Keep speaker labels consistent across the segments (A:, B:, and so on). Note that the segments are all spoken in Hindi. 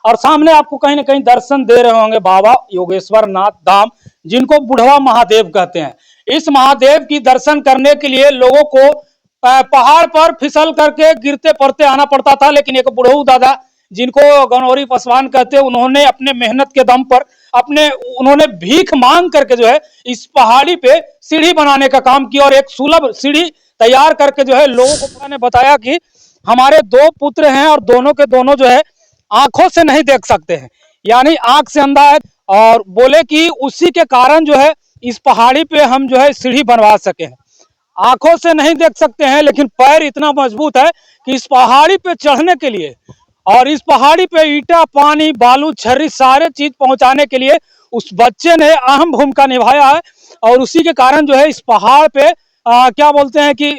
A: और सामने आपको कहीं ना कहीं दर्शन दे रहे होंगे बाबा योगेश्वर नाथ धाम, जिनको बुढ़वा महादेव कहते हैं। इस महादेव की दर्शन करने के लिए लोगों को पहाड़ पर फिसल करके गिरते पड़ते आना पड़ता था, लेकिन एक बुढ़ऊ दादा जिनको गनौरी पासवान कहते हैं, उन्होंने अपने मेहनत के दम पर उन्होंने भीख मांग करके जो है इस पहाड़ी पे सीढ़ी बनाने का काम किया और एक सुलभ सीढ़ी तैयार करके जो है लोगों को मैंने बताया कि हमारे 2 पुत्र हैं और दोनों के दोनों जो है आंखों से नहीं देख सकते हैं, यानी आंख से अंधा है। और बोले कि उसी के कारण जो है इस पहाड़ी पे हम जो है सीढ़ी बनवा सके हैं। आंखों से नहीं देख सकते हैं, लेकिन पैर इतना मजबूत है कि इस पहाड़ी पे चढ़ने के लिए और इस पहाड़ी पे ईटा, पानी, बालू, छर्री सारे चीज पहुंचाने के लिए उस बच्चे ने अहम भूमिका निभाया है। और उसी के कारण जो है इस पहाड़ पे क्या बोलते हैं कि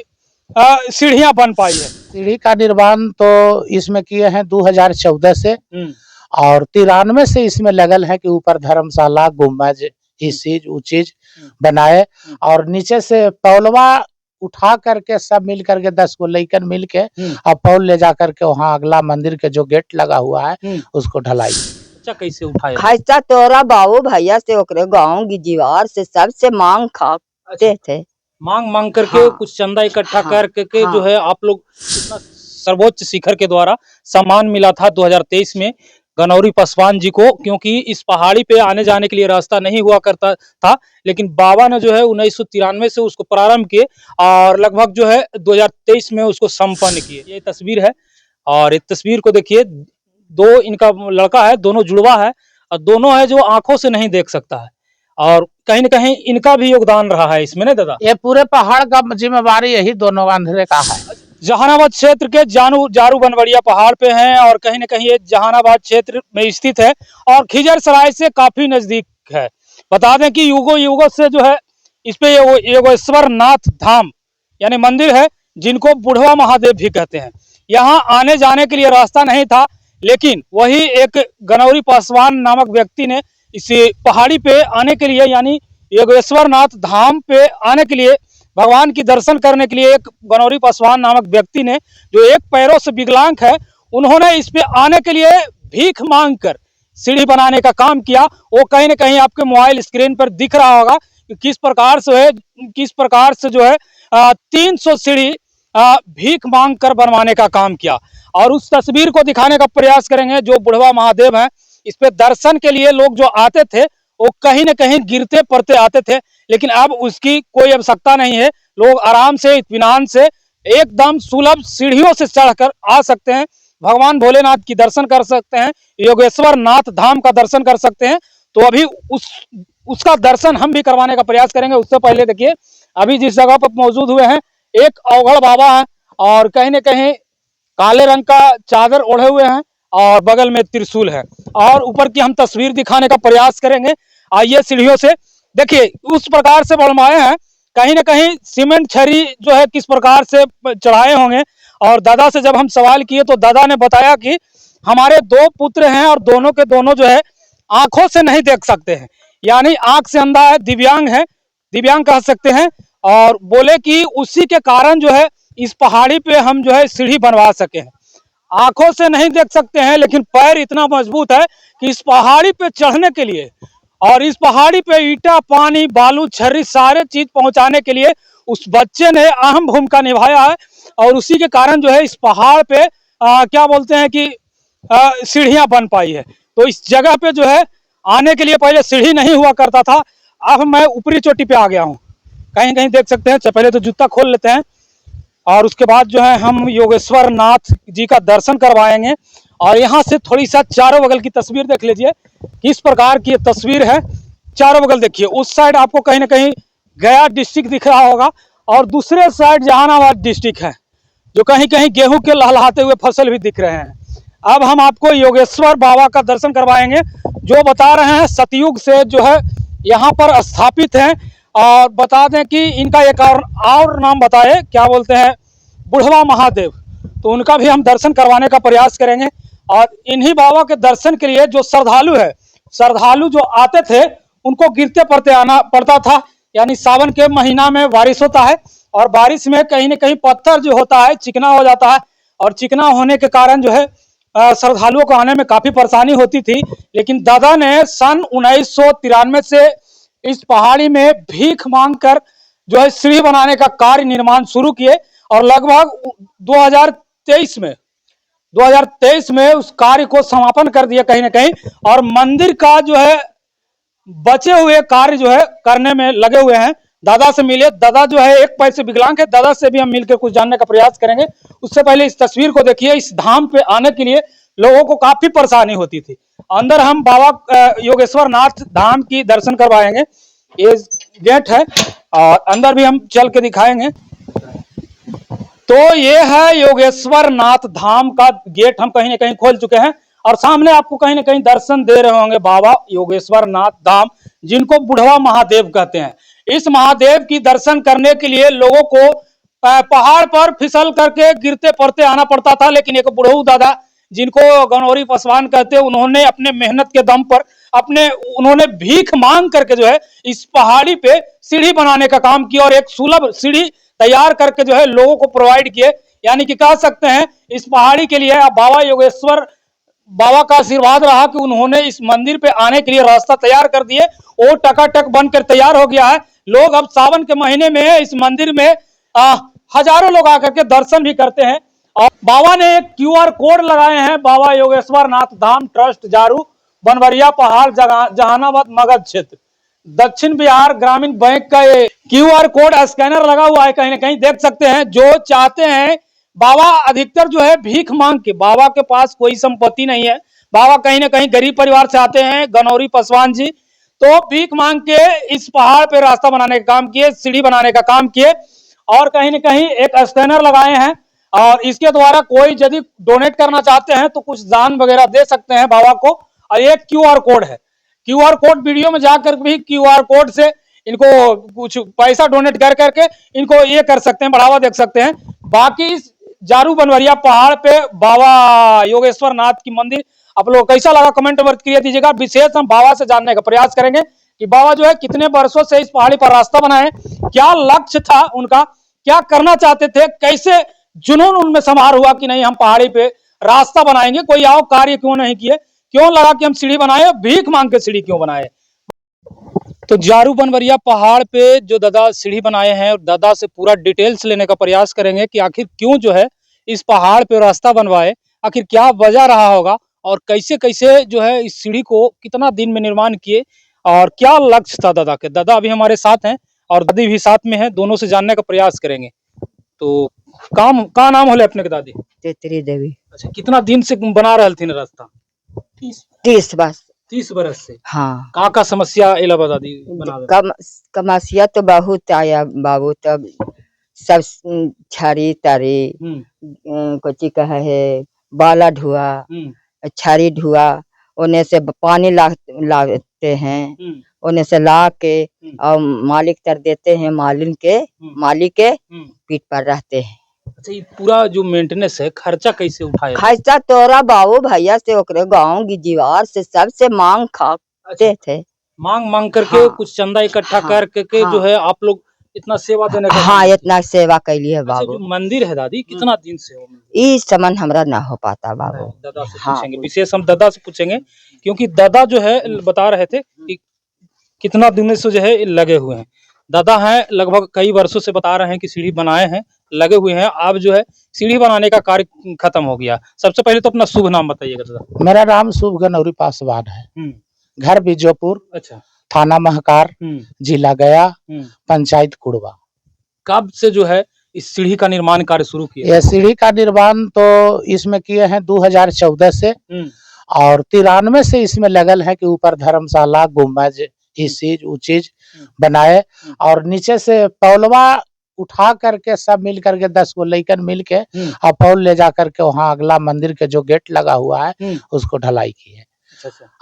A: सीढ़ियां बन पाई है।
B: सीढ़ी का निर्माण तो इसमें किए हैं 2014 से और 93 से इसमें लगल है कि ऊपर धर्मशाला, गुम्बज, इस चीज वो चीज बनाए और नीचे से पौलवा उठा करके सब मिल करके 10 को लेकर मिल के और पौल ले जा करके वहाँ अगला मंदिर के जो गेट लगा हुआ है उसको ढलाई।
A: अच्छा, कैसे उठाया?
C: खैसा तोरा बाबू भैया से ओकरे गाँव गिजीवार से सबसे मांग खाते थे,
A: मांग करके कुछ चंदा इकट्ठा करके जो है आप लोग इतना सर्वोच्च शिखर के द्वारा सम्मान मिला था 2023 में गनौरी पासवान जी को, क्योंकि इस पहाड़ी पे आने जाने के लिए रास्ता नहीं हुआ करता था। लेकिन बाबा ने जो है 1993 से उसको प्रारंभ किए और लगभग जो है 2023 में उसको संपन्न किए। ये तस्वीर है और इस तस्वीर को देखिए, 2 इनका लड़का है, दोनों जुड़वा है और दोनों है जो आंखों से नहीं देख सकता है और कहीं न कहीं इनका भी योगदान रहा है इसमें, नहीं दादा?
B: ये पूरे पहाड़ का जिम्मेवारी यही दोनों अंधेरे का है।
A: जहानाबाद क्षेत्र के जारू बनवड़िया पहाड़ पे हैं और कहीं न कहीं ये जहानाबाद क्षेत्र में स्थित है और खिजरसराय से काफी नजदीक है। बता दें कि युगों से जो है इस पे योगेश्वर नाथ धाम यानी मंदिर है, जिनको बुढ़वा महादेव भी कहते हैं। यहाँ आने जाने के लिए रास्ता नहीं था, लेकिन वही एक गनौरी पासवान नामक व्यक्ति ने इस पहाड़ी पे आने के लिए यानी योगेश्वर नाथ धाम पे आने के लिए, भगवान की दर्शन करने के लिए, एक गनौरी पासवान नामक व्यक्ति ने जो एक पैरों से विकलांग है, उन्होंने इस पे आने के लिए भीख मांग कर सीढ़ी बनाने का काम किया। वो कहीं ना कहीं आपके मोबाइल स्क्रीन पर दिख रहा होगा कि किस प्रकार से जो है 300 सीढ़ी भीख मांग कर बनवाने का काम किया। और उस तस्वीर को दिखाने का प्रयास करेंगे। जो बुढ़वा महादेव है, इस पे दर्शन के लिए लोग जो आते थे वो कहीं ना कहीं गिरते पड़ते आते थे, लेकिन अब उसकी कोई आवश्यकता नहीं है। लोग आराम से, इत्मीनान से, एकदम सुलभ सीढ़ियों से चढ़कर आ सकते हैं, भगवान भोलेनाथ की दर्शन कर सकते हैं, योगेश्वर नाथ धाम का दर्शन कर सकते हैं। तो अभी उसका दर्शन हम भी करवाने का प्रयास करेंगे। उससे पहले देखिए, अभी जिस जगह पर मौजूद हुए हैं, एक अवघड़ बाबा है और कहीं ना कहीं काले रंग का चादर ओढ़े हुए हैं और बगल में त्रिशूल है और ऊपर की हम तस्वीर दिखाने का प्रयास करेंगे। आइए, सीढ़ियों से देखिए, उस प्रकार से बनवाए हैं, कहीं ना कहीं सीमेंट छड़ी जो है किस प्रकार से चढ़ाए होंगे। और दादा से जब हम सवाल किए तो दादा ने बताया कि हमारे 2 पुत्र हैं और दोनों के दोनों जो है आंखों से नहीं देख सकते हैं, यानी आंख से अंधा है, दिव्यांग कह सकते हैं। और बोले कि उसी के कारण जो है इस पहाड़ी पे हम जो है सीढ़ी बनवा सके हैं। आंखों से नहीं देख सकते हैं, लेकिन पैर इतना मजबूत है कि इस पहाड़ी पे चढ़ने के लिए और इस पहाड़ी पे ईटा, पानी, बालू, छर्री सारे चीज पहुंचाने के लिए उस बच्चे ने अहम भूमिका निभाया है। और उसी के कारण जो है इस पहाड़ पे क्या बोलते हैं कि सीढ़ियां बन पाई है। तो इस जगह पे जो है आने के लिए पहले सीढ़ी नहीं हुआ करता था, अब मैं ऊपरी चोटी पे आ गया हूँ, कहीं कहीं देख सकते हैं। पहले तो जूता खोल लेते हैं और उसके बाद जो है हम योगेश्वर नाथ जी का दर्शन करवाएंगे। और यहाँ से थोड़ी सा चारों बगल की तस्वीर देख लीजिए, किस प्रकार की तस्वीर है। चारों बगल देखिए, उस साइड आपको कहीं ना कहीं गया डिस्ट्रिक्ट दिख रहा होगा और दूसरे साइड जहानाबाद डिस्ट्रिक्ट है, जो कहीं कहीं गेहूं के लहलहाते हुए फसल भी दिख रहे हैं। अब हम आपको योगेश्वर बाबा का दर्शन करवाएंगे, जो बता रहे हैं सतयुग से जो है यहाँ पर स्थापित हैं। और बता दें कि इनका एक और नाम बताए, क्या बोलते हैं, बुढ़वा महादेव। तो उनका भी हम दर्शन करवाने का प्रयास करेंगे। और इन्हीं बाबा के दर्शन के लिए जो श्रद्धालु जो आते थे, उनको गिरते पड़ते आना पड़ता था, यानी सावन के महीना में बारिश होता है और बारिश में कहीं ना कहीं पत्थर जो होता है चिकना हो जाता है और चिकना होने के कारण जो है श्रद्धालुओं को आने में काफी परेशानी होती थी, लेकिन दादा ने सन 1993 से इस पहाड़ी में भीख मांगकर जो है सीढ़ी बनाने का कार्य निर्माण शुरू किए और लगभग 2023 में उस कार्य को समापन कर दिया कहीं ना कहीं, और मंदिर का जो है बचे हुए कार्य जो है करने में लगे हुए हैं। दादा से मिले, दादा जो है एक पैर से विकलांग है, दादा से भी हम मिलकर कुछ जानने का प्रयास करेंगे। उससे पहले इस तस्वीर को देखिए। इस धाम पे आने के लिए लोगों को काफी परेशानी होती थी। अंदर हम बाबा योगेश्वर नाथ धाम की दर्शन करवाएंगे। ये गेट है और अंदर भी हम चल के दिखाएंगे। तो ये है योगेश्वर नाथ धाम का गेट, हम कहीं ना कहीं खोल चुके हैं और सामने आपको कहीं ना कहीं दर्शन दे रहे होंगे बाबा योगेश्वर नाथ धाम, जिनको बुढ़वा महादेव कहते हैं। इस महादेव की दर्शन करने के लिए लोगों को पहाड़ पर फिसल करके गिरते पड़ते आना पड़ता था, लेकिन एक बुढ़ऊ दादा जिनको गनौरी पासवान कहते हैं, उन्होंने अपने मेहनत के दम पर उन्होंने भीख मांग करके जो है इस पहाड़ी पे सीढ़ी बनाने का काम किया और एक सुलभ सीढ़ी तैयार करके जो है लोगों को प्रोवाइड किए। यानी कि कह सकते हैं इस पहाड़ी के लिए बाबा योगेश्वर बाबा का आशीर्वाद रहा कि उन्होंने इस मंदिर पे आने के लिए रास्ता तैयार कर दिए। वो टकाटक बनकर तैयार हो गया है। लोग अब सावन के महीने में इस मंदिर में हजारों लोग आकर के दर्शन भी करते हैं। और बाबा ने एक QR कोड लगाए हैं, बाबा योगेश्वर नाथ धाम ट्रस्ट जारू, बनवरिया पहाड़, जहानाबाद मगध क्षेत्र, दक्षिण बिहार ग्रामीण बैंक का ये QR कोड स्कैनर लगा हुआ है, कहीं ना कहीं देख सकते हैं। जो चाहते हैं, बाबा अधिकतर जो है भीख मांग के, बाबा के पास कोई संपत्ति नहीं है, बाबा कहीं ना कहीं गरीब परिवार से आते हैं, गनौरी पासवान जी, तो भीख मांग के इस पहाड़ पे रास्ता बनाने का काम किए, सीढ़ी बनाने का काम किए और कहीं ना कहीं एक स्कैनर लगाए हैं और इसके द्वारा कोई यदि डोनेट करना चाहते हैं तो कुछ दान वगैरह दे सकते हैं बाबा को। और एक QR कोड है, QR कोड वीडियो में जाकर भी QR कोड से इनको कुछ पैसा डोनेट कर करके इनको ये कर सकते हैं, बढ़ावा दे सकते हैं। बाकी जारू बनवरिया पहाड़ पे बाबा योगेश्वर नाथ की मंदिर आप लोग कैसा लगा कमेंट में प्रतिक्रिया दीजिएगा। विशेष हम बाबा से जानने का प्रयास करेंगे कि बाबा जो है कितने वर्षों से इस पहाड़ी पर रास्ता बनाए, क्या लक्ष्य था उनका, क्या करना चाहते थे, कैसे जुनून उनमें समार हुआ कि नहीं हम पहाड़ी पे रास्ता बनाएंगे, कोई आओ कार्य क्यों नहीं किए, क्यों लगा कि हम सीढ़ी बनाए, भीख मांग के सीढ़ी क्यों बनाए। तो जारू बनवरिया पहाड़ पे जो दादा सीढ़ी बनाए हैं और दादा से पूरा डिटेल्स लेने का प्रयास करेंगे कि आखिर क्यों जो है इस पहाड़ पे रास्ता बनवाए, आखिर क्या वजह रहा होगा और कैसे कैसे जो है इस सीढ़ी को कितना दिन में निर्माण किए और क्या लक्ष्य था दादा के। दादा अभी हमारे साथ हैं और दादी भी साथ में है, दोनों से जानने का प्रयास करेंगे। तो काम का नाम होले अपने के दादी?
C: तेतरी देवी।
A: अच्छा, कितना दिन से बना रहे थे रास्ता? 30 बरस से।
C: हाँ।
A: का समस्या एला बता दी बना
C: समस्या तो बहुत आया बाबू, तब सब छारी तारी कोची कहा है बाला धुआ, छारी धुआ, उन्हें से पानी लाते हैं, उन्हें से ला के और मालिक तर देते हैं, मालिक के पीठ पर रहते हैं।
A: अच्छा, ये पूरा जो मेंटेनेंस है खर्चा कैसे उठाया?
C: खर्चा तोरा बाबू भैया से ओकरे गाँव गिजीवार से सबसे मांग खाते थे, मांग करके।
A: हाँ, कुछ चंदा इकट्ठा करके जो है आप लोग इतना सेवा देने का।
C: हाँ, इतना सेवा कैली है बाबू।
A: जो मंदिर है दादी कितना दिन से हो?
C: इस समन हमरा ना हो पाता बाबू।
A: दादा से पूछेंगे, विशेष हम दादा से पूछेंगे क्योंकि दादा जो है बता रहे थे कि कितना दिन से जो है लगे हुए हैं। दादा हैं लगभग कई वर्षों से बता रहे हैं कि सीढ़ी बनाए हैं, लगे हुए हैं। अब जो है सीढ़ी बनाने का कार्य खत्म हो गया। सबसे पहले तो अपना शुभ नाम बताइएगा दादा।
B: मेरा नाम शुभ गनौरी पासवान है, घर बीजोपुर,
A: अच्छा,
B: थाना महकार, जिला गया, पंचायत कुड़वा।
A: कब से जो है इस सीढ़ी का निर्माण कार्य शुरू किया?
B: यह सीढ़ी का निर्माण तो इसमें किए हैं 2014 से और 93 से इसमें लगल है कि ऊपर धर्मशाला, गुम्बज, इस चीज वो चीज बनाए और नीचे से पौलवा उठा करके सब मिल करके 10 को लेकर मिल के और पौल ले जा करके वहाँ अगला मंदिर के जो गेट लगा हुआ है उसको ढलाई किए।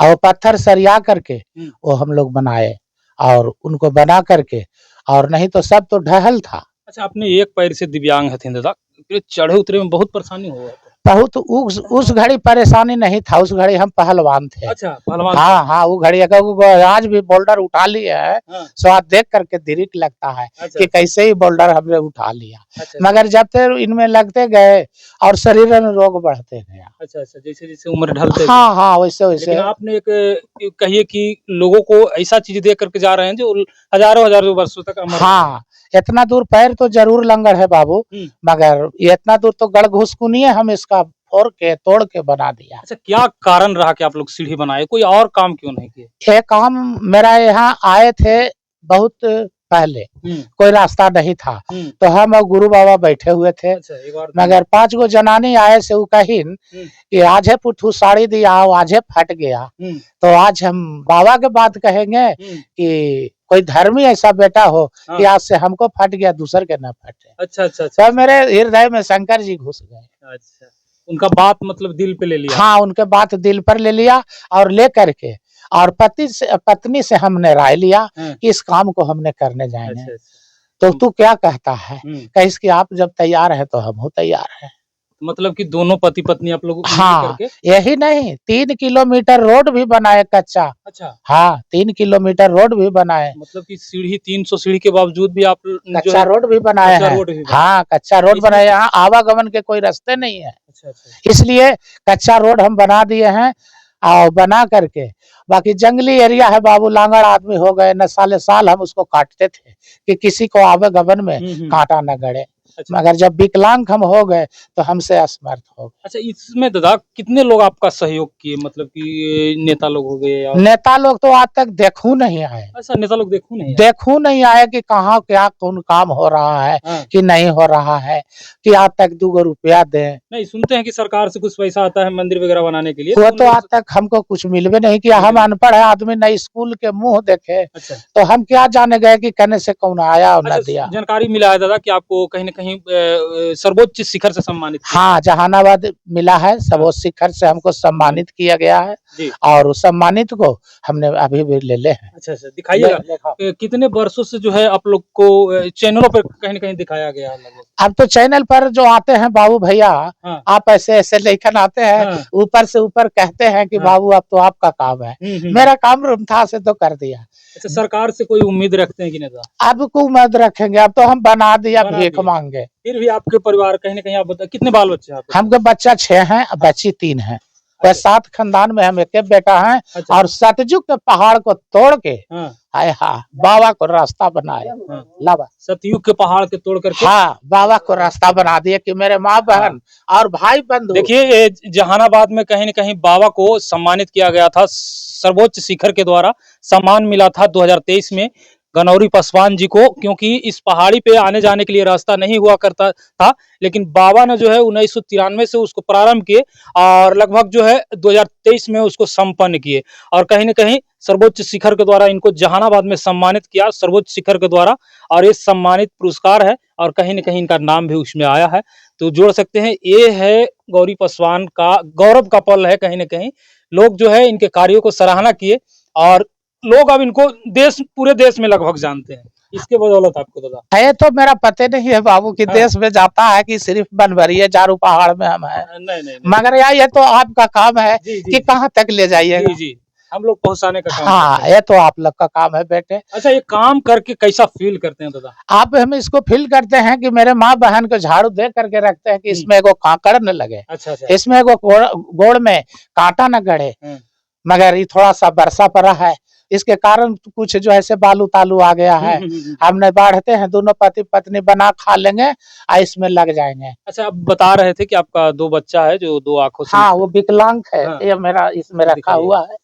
B: और पत्थर सरिया करके वो हम लोग बनाए और उनको बना करके, और नहीं तो सब तो ढहल था।
A: अच्छा, आपने एक पैर से दिव्यांग है दादा, चढ़े उतरे में बहुत परेशानी हुआ?
B: बहुत उस घड़ी परेशानी नहीं था, उस घड़ी हम पहलवान थे।
A: अच्छा पहलवान।
B: हाँ हाँ, वो घड़ी आज भी बोल्डर उठा लिए है,
A: हाँ।
B: स्वाद देख करके दिरिक लगता है
A: अच्छा,
B: कि कैसे ही बोल्डर हमने उठा लिया।
A: अच्छा,
B: मगर जब तक इनमें लगते गए और शरीर में रोग बढ़ते गया।
A: अच्छा अच्छा, जैसे जैसे उम्र ढलते गया।
B: हाँ हाँ, वैसे
A: लेकिन
B: वैसे।
A: आपने एक कहिए कि लोगों को ऐसा चीज दे करके जा रहे हैं जो हजारों हजारों वर्षों तक अमर रहे।
B: हाँ, इतना दूर पैर तो जरूर लंगड़ है बाबू,
A: हम्म।
B: मगर ये इतना दूर तो गढ़ घुसकुनिए हम इसका फोड़ के तोड़ के बना दिया।
A: अच्छा, क्या कारण रहा कि आप लोग सीढ़ी बनाए, कोई और काम क्यों नहीं किए?
B: ये काम मेरा यहाँ आए थे बहुत पहले, कोई रास्ता नहीं था, तो हम और गुरु बाबा बैठे हुए थे।
A: अच्छा, एक बार
B: मगर 5 गो जनानी आए से कहिन कि आजे पुठू साड़ी दिया, आजे फट गया, तो आज हम बाबा के बात कहेंगे कि कोई धर्मी ऐसा बेटा हो कि आज से हमको फट गया, दूसर के न फटे।
A: अच्छा अच्छा अच्छा,
B: तो मेरे हृदय में शंकर जी घुस गए।
A: अच्छा, उनका बात मतलब दिल पे ले लिया।
B: हाँ, उनके बात दिल पर ले लिया और ले करके और पत्नी से हमने राय लिया कि इस काम को हमने करने जाएंगे।
A: अच्छा अच्छा,
B: तो तू क्या कहता है? कहिस कि आप जब तैयार है तो हम तैयार है।
A: मतलब कि दोनों पति पत्नी आप लोग मिल
B: हाँ,
A: करके।
B: यही नहीं, 3 किलोमीटर रोड भी बनाए कच्चा।
A: अच्छा,
B: हाँ, 3 किलोमीटर रोड भी बनाए।
A: मतलब कि सीढ़ी 300 सीढ़ी के बावजूद भी आप जो
B: कच्चा
A: है
B: रोड भी बनाए
A: कच्चा
B: हैं।
A: रोड भी बनाए।
B: हाँ, कच्चा रोड
A: इसलिए-
B: बनाए, यहाँ आवागमन के कोई रास्ते नहीं है,
A: अच्छा अच्छा,
B: इसलिए कच्चा रोड हम बना दिए हैं। और बना करके बाकी जंगली एरिया है बाबू, लांगड़ आदमी हो गए न, साले साल हम उसको काटते थे कि किसी को आवागमन में कांटा न गड़े।
A: अच्छा।
B: मगर जब विकलांग हम हो गए तो हमसे असमर्थ हो गए।
A: अच्छा, इसमें दादा कितने लोग आपका सहयोग किए, मतलब कि नेता लोग हो गए और
B: नेता लोग तो आज तक देखू नहीं आए,
A: ऐसा नेता लोग देखू नहीं आए?
B: देखू नहीं आए कि कहाँ क्या कौन काम हो रहा है कि नहीं हो रहा है, कि आज तक 2 रुपया दें।
A: नहीं, सुनते हैं कि सरकार से कुछ पैसा आता है मंदिर वगैरह बनाने के लिए,
B: वो तो आज तक हमको कुछ मिलवे नहीं किया। हम अनपढ़ है आदमी, न स्कूल के मुंह देखे,
A: अच्छा,
B: तो हम क्या जाने गए कि कहने से कौन आया और न दिया।
A: जानकारी मिला है दादा कि आपको कहीं न कहीं सर्वोच्च शिखर से सम्मानित किया।
B: हाँ, जहानाबाद मिला है, सर्वोच्च शिखर से हमको सम्मानित किया गया है
A: जी।
B: और उस सम्मानित को हमने अभी भी ले हैं।
A: अच्छा अच्छा, दिखाइएगा कितने वर्षों से जो है आप लोग को चैनलों पर कहीं न कहीं दिखाया गया है लगभग?
B: अब तो चैनल पर जो आते हैं बाबू भैया, आप ऐसे ऐसे लेकर आते हैं, ऊपर से ऊपर कहते हैं कि बाबू अब तो आपका काम है। मेरा काम था से तो कर दिया।
A: अच्छा, सरकार से कोई उम्मीद रखते हैं कि नहीं?
B: अब को उम्मीद रखेंगे, अब तो हम बना दिया, भीख मांगे।
A: फिर भी आपके परिवार कहीं न कहीं आप बताए कितने बाल बच्चे हैं आपके?
B: हमके बच्चा 6 हैं, बच्ची 3 है। वह 7 खानदान में हम एक बेटा है।
A: अच्छा।
B: और सतजुग के पहाड़ को तोड़ के हाय हाँ बाबा को रास्ता बनाए। लावा
A: सतयुग के पहाड़ के तोड़ करके
B: हाँ बाबा को रास्ता बना दिए कि मेरे माँ बहन और भाई बंधु।
A: देखिए, जहानाबाद में कहीं न कहीं बाबा को सम्मानित किया गया था, सर्वोच्च शिखर के द्वारा सम्मान मिला था 2023 में गनौरी पासवान जी को, क्योंकि इस पहाड़ी पे आने जाने के लिए रास्ता नहीं हुआ करता था, लेकिन बाबा ने जो है 1993 से उसको प्रारंभ किए और लगभग जो है 2023 में उसको संपन्न किए और कहीं न कहीं सर्वोच्च शिखर के द्वारा इनको जहानाबाद में सम्मानित किया, सर्वोच्च शिखर के द्वारा, और ये सम्मानित पुरस्कार है और कहीं न कहीं इनका नाम भी उसमें आया है। तो जोड़ सकते हैं, ये है गौरी पासवान का गौरव का पल है। कहीं न कहीं लोग जो है इनके कार्यों को सराहना किए और लोग अब इनको पूरे देश में लगभग जानते हैं, इसके बदौलत आपको दादा।
B: है तो मेरा पते नहीं है बाबू कि देश में जाता है कि सिर्फ बनभरिए जारू पहाड़ में हम है।
A: नहीं,
B: मगर यार ये तो आपका काम है कि कहाँ तक ले जाइएगा।
A: जी, हम लोग पहुंचाने का काम
B: हाँ, ये तो आप लोग का काम है बेटे।
A: अच्छा, ये काम करके कैसा फील करते हैं दादा?
B: आप हम इसको फील करते हैं कि मेरे माँ बहन को झाड़ू दे करके रखते हैं कि इसमें एगो कांकड़ न लगे।
A: अच्छा,
B: इसमें एगो गोड़ में कांटा न गड़े। मगर ये थोड़ा सा बरसा पड़ा है, इसके कारण कुछ जो ऐसे बालू तालू आ गया है। हमने बाढ़ते हैं, दोनों पति पत्नी बना खा लेंगे और इसमें लग जाएंगे।
A: अच्छा, आप बता रहे थे कि आपका 2 बच्चा है जो 2 आंखों से।
B: हाँ, वो विकलांग है। ये मेरा इसमें रखा हुआ है।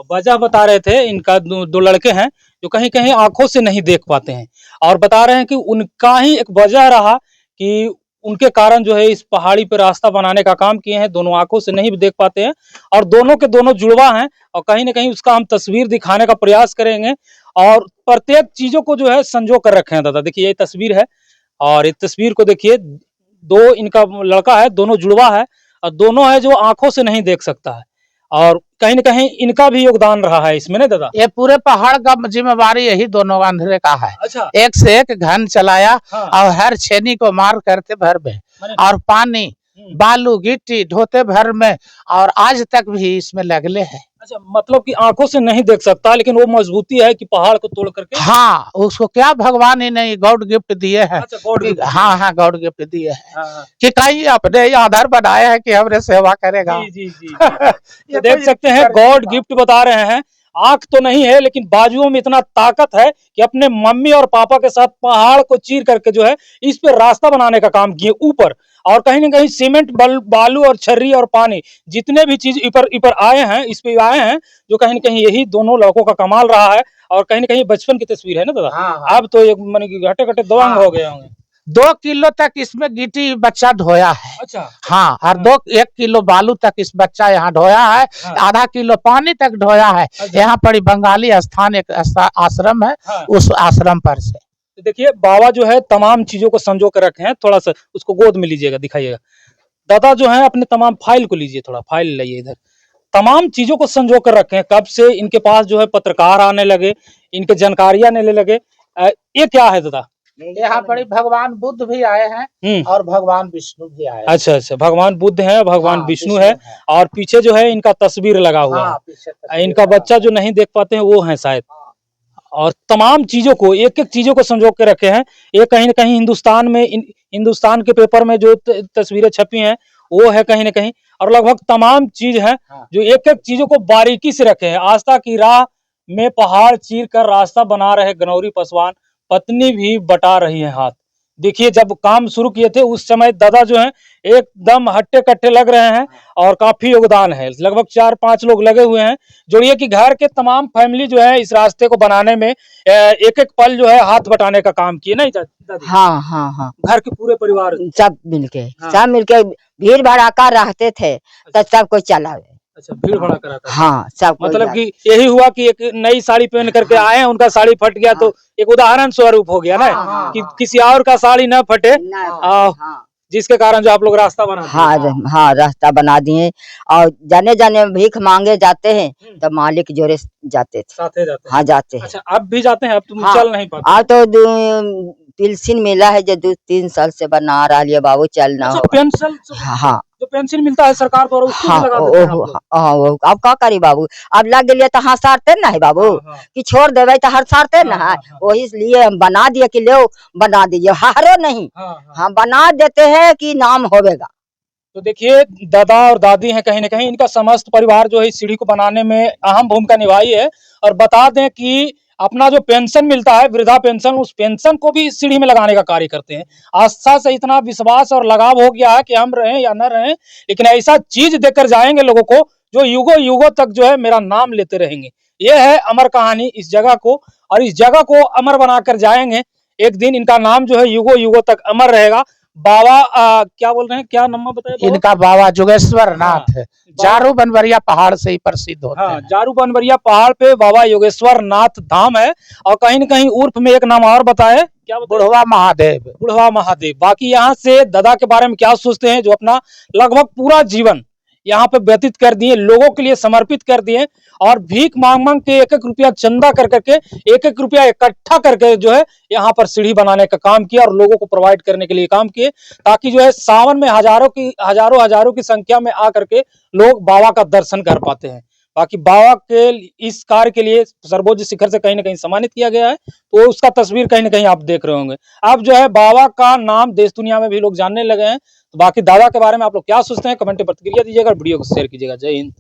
A: वजह बता रहे थे, इनका 2 लड़के हैं जो कहीं कहीं आंखों से नहीं देख पाते हैं और बता रहे हैं कि उनका ही एक वजह रहा कि उनके कारण जो है इस पहाड़ी पर रास्ता बनाने का काम किए हैं। दोनों आंखों से नहीं देख पाते हैं और दोनों के दोनों जुड़वा हैं और कहीं न कहीं उसका हम तस्वीर दिखाने का प्रयास करेंगे और प्रत्येक चीजों को जो है संजो कर रखे हैं दादा। देखिए, ये तस्वीर है और इस तस्वीर को देखिए, 2 इनका लड़का है, दोनों जुड़वा है और दोनों है जो आंखों से नहीं देख सकता है और कहीं न कहीं इनका भी योगदान रहा है इसमें, नहीं दादा?
B: ये पूरे पहाड़ का जिम्मेवारी यही दोनों अंधेरे का है।
A: अच्छा।
B: एक से एक घन चलाया और हर छेनी को मार करते भर में और पानी बालू गिट्टी ढोते भर में, और आज तक भी इसमें लगले है।
A: अच्छा, मतलब कि आंखों से नहीं देख सकता, लेकिन वो मजबूती है कि पहाड़ को तोड़ करके।
B: हाँ, उसको क्या भगवान ही नहीं गॉड गिफ्ट दिए हैं।
A: अच्छा, गॉड गिफ्ट।
B: हाँ हाँ, गॉड गिफ्ट दिए हैं
A: हाँ,
B: कि कहीं अपने ही आधार बनाया है कि हमरे सेवा करेगा।
A: जी जी जी। तो देख सकते हैं गॉड गिफ्ट बता रहे हैं। आंख तो नहीं है, लेकिन बाजुओं में इतना ताकत है कि अपने मम्मी और पापा के साथ पहाड़ को चीर करके जो है इस पे रास्ता बनाने का काम किए ऊपर। और कहीं ना कहीं सीमेंट बालू और छर्री और पानी जितने भी चीज ऊपर ऊपर आए हैं, इस पे आए हैं, जो कहीं ना कहीं यही दोनों लड़कों का कमाल रहा है। और कहीं ना कहीं बचपन की तस्वीर है ना दादा।
B: हाँ,
A: अब तो एक मन की घटे घटे दबंग हो गए होंगे।
B: 2 किलो तक इसमें गिट्टी बच्चा ढोया है।
A: अच्छा।
B: हाँ, और 1 किलो बालू तक इस बच्चा यहाँ ढोया है।
A: हाँ।
B: आधा किलो पानी तक ढोया है।
A: अच्छा।
B: यहाँ पर बंगाली स्थान एक आश्रम है।
A: हाँ।
B: उस आश्रम पर से
A: तो देखिए बाबा जो है तमाम चीजों को संजो कर रखे हैं। थोड़ा सा उसको गोद में लीजिएगा, दिखाइएगा। दादा जो है अपने तमाम फाइल को लीजिए, थोड़ा फाइल लाइए इधर। तमाम चीजों को संजो कर रखे हैं। कब से इनके पास जो है पत्रकार आने लगे, इनके जानकारियां लेने लगे। ये क्या है दादा?
B: यहाँ पर भगवान बुद्ध भी आए हैं और भगवान विष्णु भी आए हैं।
A: अच्छा अच्छा, भगवान बुद्ध है, भगवान
B: हाँ,
A: विष्णु है। और पीछे जो है इनका तस्वीर लगा हुआ
B: हाँ,
A: है। इनका बच्चा जो नहीं देख पाते हैं वो है शायद। और तमाम चीजों को एक एक चीजों को संजो के रखे हैं। ये कहीं ना कहीं हिंदुस्तान में हिंदुस्तान के पेपर में जो तस्वीरें छपी हैं वो है कहीं ना कहीं। और लगभग तमाम चीज है जो एक एक चीजों को बारीकी से रखे हैं। आस्था की राह में पहाड़ चीर कर रास्ता बना रहे गनौरी पासवान, पत्नी भी बटा रही है हाथ। देखिए जब काम शुरू किए थे उस समय दादा जो है एकदम हट्टे कट्टे लग रहे हैं। और काफी योगदान है, लगभग 4-5 लोग लगे हुए हैं। जोड़िए कि घर के तमाम फैमिली जो है इस रास्ते को बनाने में एक एक पल जो है हाथ बटाने का काम किए। नहीं दादी?
C: हाँ हाँ हाँ,
A: घर के पूरे परिवार
C: सब मिलके
A: हाँ।
C: सब मिलके भीड़ भड़ाका रहते थे तो सब कोई चलावे।
A: अच्छा, भीड़ भड़ा कराता था।
C: हाँ, सब कोई
A: मतलब
C: जाते।
A: कि यही हुआ कि एक नई साड़ी पहन करके आए हैं, उनका साड़ी फट गया तो एक उदाहरण स्वरूप हो गया ना कि किसी और का साड़ी न फटे,
C: हाँ
A: जिसके कारण जो आप लोग रास्ता बना दिए।
C: हाँ हाँ, रास्ता बना दिए। और जाने जाने भीख मांगे जाते हैं तो मालिक जोरे जाते थे।
A: साथे जाते हैं।
C: हाँ, जाते हैं।
A: अच्छा, अब भी जाते हैं? अब तुम
C: हाँ,
A: चल नहीं पाते?
C: आज तो पेंशन मिला है जो 2-3 साल से बना रहा है बाबू, चलना
A: अच्छा,
C: होगा।
A: पेंशन
C: हाँ
A: जो पेंशन मिलता है सरकार द्वारा उसको
C: हाँ,
A: भी लगा देते हैं आप लोग?
C: हाँ, वो अब का करी बाबू, अब लग गए तो हंसाते ना है बाबू
A: हाँ, हाँ।
C: कि छोड़ देवे तो हंसाते ना
A: हाँ,
C: है।
A: हाँ,
C: वही इसलिए हम बना दिए कि लो बना दीजिए, हारो नहीं।
A: हाँ, हाँ।
C: हाँ, बना देते हैं कि नाम होवेगा।
A: तो देखिए दादा और दादी हैं, कहीं ना कहीं इनका समस्त परिवार जो है इस सीढ़ी को बनाने में अहम भूमिका निभाई है। और बता दें कि अपना जो पेंशन मिलता है वृद्धा पेंशन, उस पेंशन को भी इस सीढ़ी में लगाने का कार्य करते हैं। आस्था से इतना विश्वास और लगाव हो गया है कि हम रहें या न रहें, लेकिन ऐसा चीज देकर जाएंगे लोगों को जो युगों युगों तक जो है मेरा नाम लेते रहेंगे। ये है अमर कहानी इस जगह को, और इस जगह को अमर बनाकर जाएंगे। एक दिन इनका नाम जो है युगों युगों तक अमर रहेगा। बाबा क्या बोल रहे हैं, क्या नाम बताए बाबा?
B: इनका बाबा जोगेश्वर नाथ है। जारू बनवरिया पहाड़ से ही प्रसिद्ध होते
A: हाँ,
B: हैं।
A: जारू बनवरिया पहाड़ पे बाबा योगेश्वर नाथ धाम है। और कहीं न कहीं उर्फ में एक नाम और बताए, क्या बताए?
B: बुढ़वा महादेव।
A: बुढ़वा महादेव। बाकी यहाँ से दादा के बारे में क्या सोचते हैं, जो अपना लगभग पूरा जीवन यहाँ पे व्यतीत कर दिए, लोगों के लिए समर्पित कर दिए। और भीख मांग मांग के एक एक रुपया चंदा कर करके, एक एक रुपया इकट्ठा करके जो है यहाँ पर सीढ़ी बनाने का काम किया और लोगों को प्रोवाइड करने के लिए काम किए, ताकि जो है सावन में हजारों की संख्या में आकर के लोग बाबा का दर्शन कर पाते हैं। बाकी बाबा के इस कार्य के लिए सर्वोच्च शिखर से कहीं ना कहीं सम्मानित किया गया है, तो उसका तस्वीर कहीं ना कहीं आप देख रहे होंगे। अब जो है बाबा का नाम देश दुनिया में भी लोग जानने लगे हैं। तो बाकी दादा के बारे में आप लोग क्या सोचते हैं, कमेंट में प्रतिक्रिया दीजिएगा, वीडियो को शेयर कीजिएगा। जय हिंद।